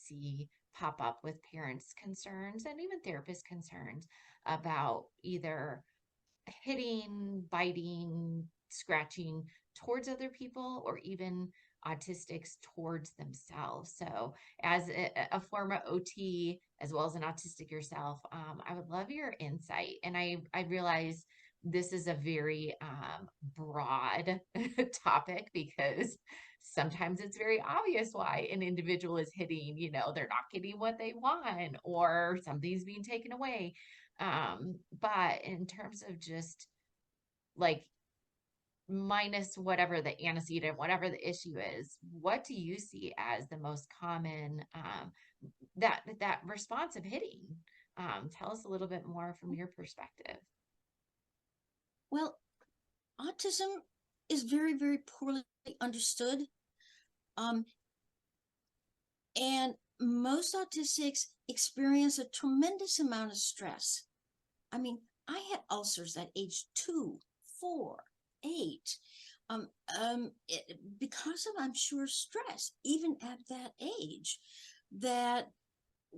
see pop up with parents' concerns and even therapist concerns about either hitting, biting, scratching towards other people, or even autistics towards themselves. So, as a former OT, as well as an autistic yourself, I would love your insight. And I realize this is a very broad topic because sometimes it's very obvious why an individual is hitting, they're not getting what they want or something's being taken away. But in terms of just like minus whatever the antecedent, whatever the issue is, what do you see as the most common that response of hitting? Tell us a little bit more from your perspective. Well, autism is very, very poorly understood. Um, and most autistics experience a tremendous amount of stress. I mean, I had ulcers at age 2, 4, 8. Because of, I'm sure, stress, even at that age, that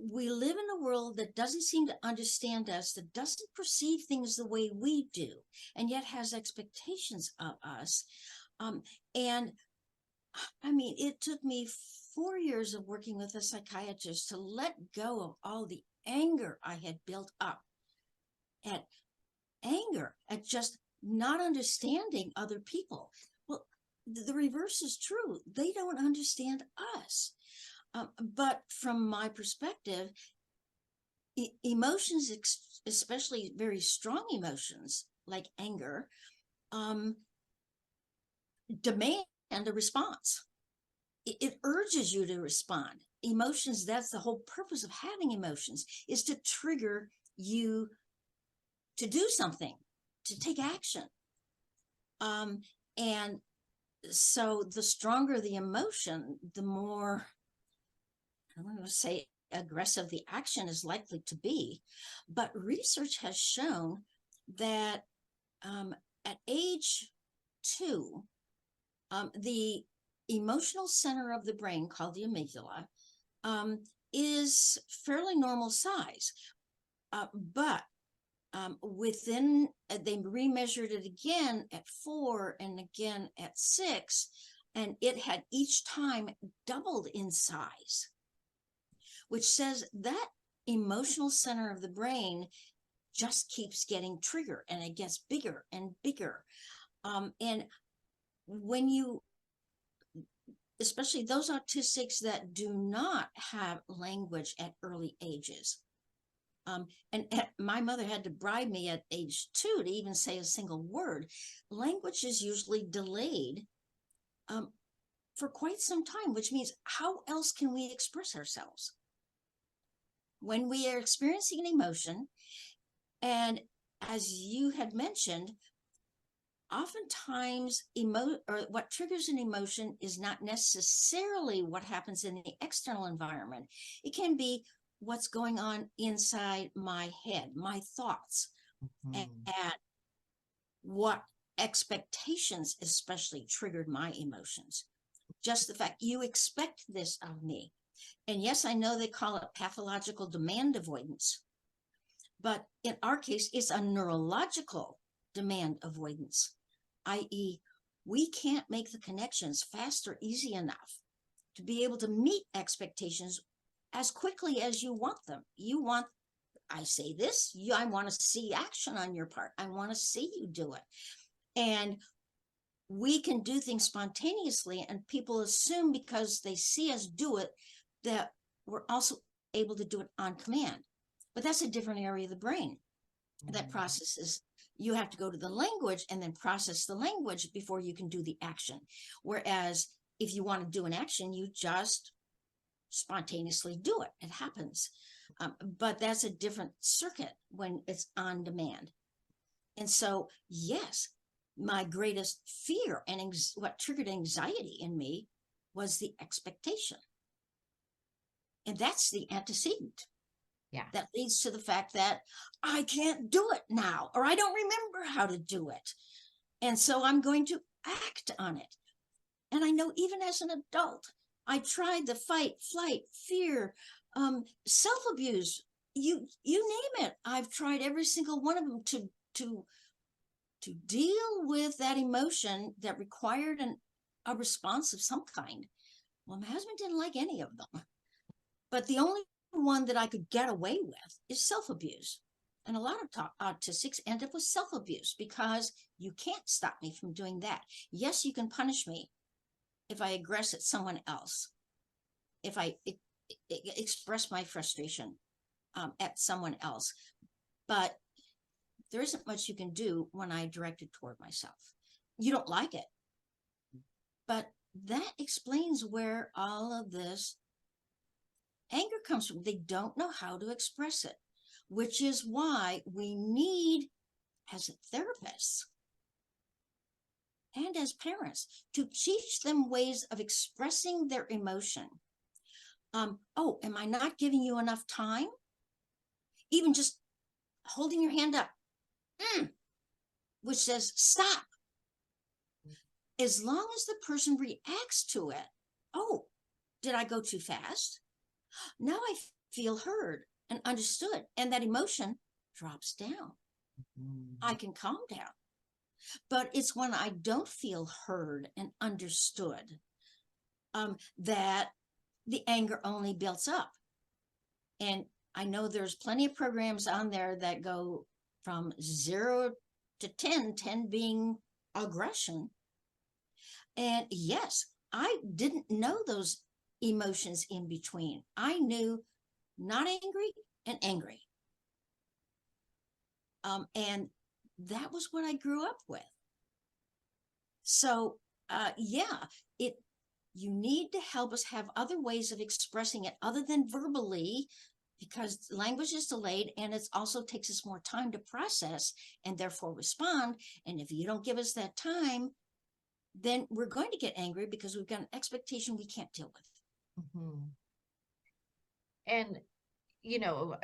we live in a world that doesn't seem to understand us, that doesn't perceive things the way we do, and yet has expectations of us. And I mean, it took me 4 years of working with a psychiatrist to let go of all the anger I had built up at anger at just not understanding other people. Well, the reverse is true. They don't understand us. But from my perspective, emotions, especially very strong emotions like anger, demand a response. It urges you to respond. Emotions, that's the whole purpose of having emotions, is to trigger you to do something, to take action. And so the stronger the emotion, the more, I'm going to say, aggressive the action is likely to be. But research has shown that at age 2, the emotional center of the brain, called the amygdala, is fairly normal size. But within, they remeasured it again at 4 and again at 6, and it had each time doubled in size, which says that emotional center of the brain just keeps getting triggered, and it gets bigger and bigger. And when you, especially those autistics that do not have language at early ages, and my mother had to bribe me at age 2 to even say a single word. Language is usually delayed for quite some time, which means how else can we express ourselves? When we are experiencing an emotion, and as you had mentioned, oftentimes or what triggers an emotion is not necessarily what happens in the external environment. It can be what's going on inside my head, my thoughts, and what expectations especially triggered my emotions. Just the fact you expect this of me. And yes, I know they call it pathological demand avoidance, but in our case, it's a neurological demand avoidance, i.e., we can't make the connections fast or easy enough to be able to meet expectations as quickly as you want them. You want, I say this, I want to see action on your part. I want to see you do it. And we can do things spontaneously, and people assume because they see us do it that we're also able to do it on command. But that's a different area of the brain that processes. You have to go to the language and then process the language before you can do the action. Whereas if you want to do an action, you just spontaneously do it. It happens. But that's a different circuit when it's on demand. And so, yes, my greatest fear and what triggered anxiety in me was the expectation. And that's the antecedent. Yeah. That leads to the fact that I can't do it now, or I don't remember how to do it. And so I'm going to act on it. And I know even as an adult, I tried the fight, flight, fear, self-abuse, you name it. I've tried every single one of them to deal with that emotion that required a response of some kind. Well, my husband didn't like any of them, but the only one that I could get away with is self-abuse. And a lot of autistics end up with self-abuse because you can't stop me from doing that. Yes, you can punish me if I aggress at someone else, if I express my frustration at someone else, but there isn't much you can do when I direct it toward myself. You don't like it, but that explains where all of this anger comes from. They don't know how to express it, which is why we need, as therapists and as parents, to teach them ways of expressing their emotion. Oh, am I not giving you enough time? Even just holding your hand up, which says stop. As long as the person reacts to it, oh, did I go too fast? Now I feel heard and understood, and that emotion drops down. I can calm down. But it's when I don't feel heard and understood that the anger only builds up. And I know there's plenty of programs on there that go from 0 to 10, 10 being aggression. And yes, I didn't know those emotions in between. I knew not angry and angry. And that was what I grew up with. So, yeah, you need to help us have other ways of expressing it other than verbally, because language is delayed and it also takes us more time to process and therefore respond. And if you don't give us that time, then we're going to get angry because we've got an expectation we can't deal with. Mm-hmm. And,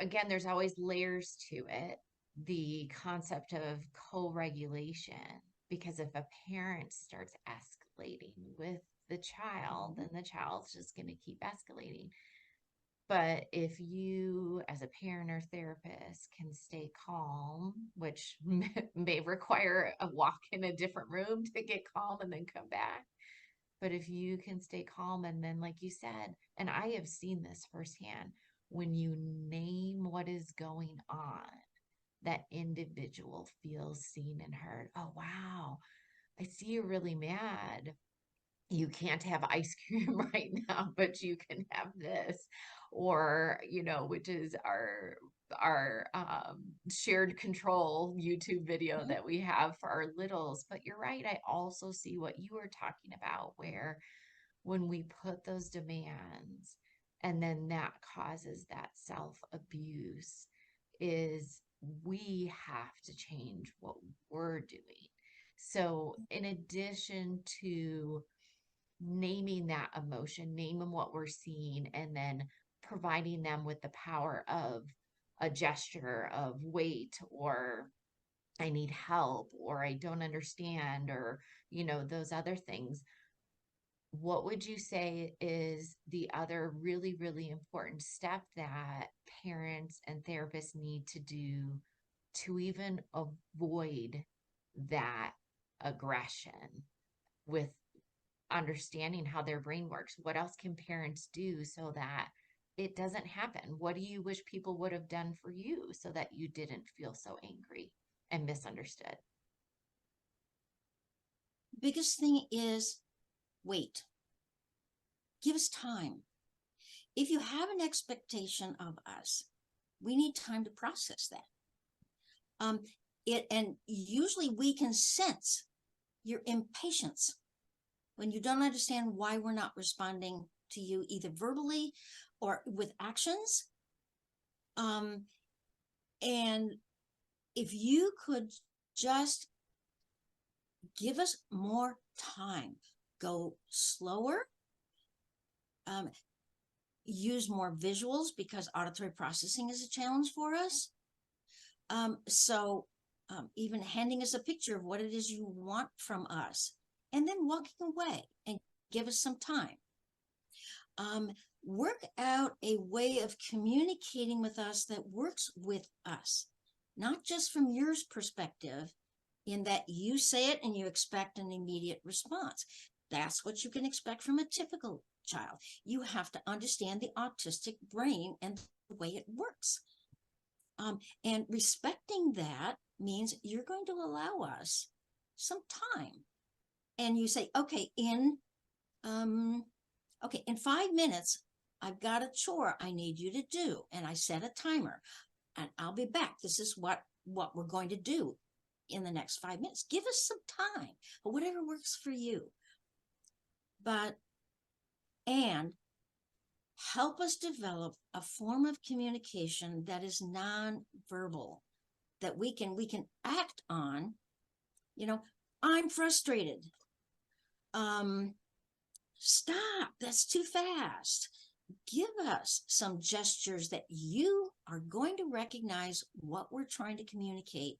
again, there's always layers to it. The concept of co-regulation, because if a parent starts escalating with the child, then the child's just going to keep escalating. But if you, as a parent or therapist, can stay calm, which may require a walk in a different room to get calm and then come back. But if you can stay calm, and then, like you said, and I have seen this firsthand, when you name what is going on, that individual feels seen and heard. Oh, wow, I see you're really mad. You can't have ice cream right now, but you can have this. Or, which is our shared control YouTube video Mm-hmm. that we have for our littles. But you're right, I also see what you were talking about, where when we put those demands and then that causes that self abuse, is we have to change what we're doing. So in addition to naming that emotion, naming what we're seeing, and then providing them with the power of a gesture of wait, or I need help, or I don't understand, or those other things. What would you say is the other really, really important step that parents and therapists need to do to even avoid that aggression, with understanding how their brain works? What else can parents do so that it doesn't happen? What do you wish people would have done for you so that you didn't feel so angry and misunderstood? Biggest thing is wait. Give us time. If you have an expectation of us, we need time to process that. And usually we can sense your impatience when you don't understand why we're not responding to you either verbally or with actions. And if you could just give us more time, go slower, use more visuals, because auditory processing is a challenge for us. So even handing us a picture of what it is you want from us, and then walking away and give us some time. um, work out a way of communicating with us that works with us, not just from your perspective, in that you say it and you expect an immediate response. That's what you can expect from a typical child. You have to understand the autistic brain and the way it works. And respecting that means you're going to allow us some time. And you say, okay, in 5 minutes, I've got a chore I need you to do. And I set a timer and I'll be back. This is what we're going to do in the next 5 minutes. Give us some time, or whatever works for you. But, and help us develop a form of communication that is non-verbal, that we can act on. I'm frustrated. Stop, that's too fast. Give us some gestures that you are going to recognize what we're trying to communicate,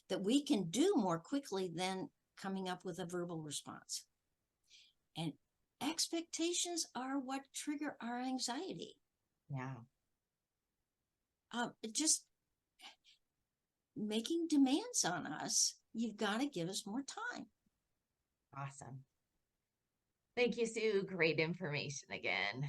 that we can do more quickly than coming up with a verbal response. And expectations are what trigger our anxiety. Yeah. Just making demands on us. You've got to give us more time. Awesome. Thank you, Sue. Great information again.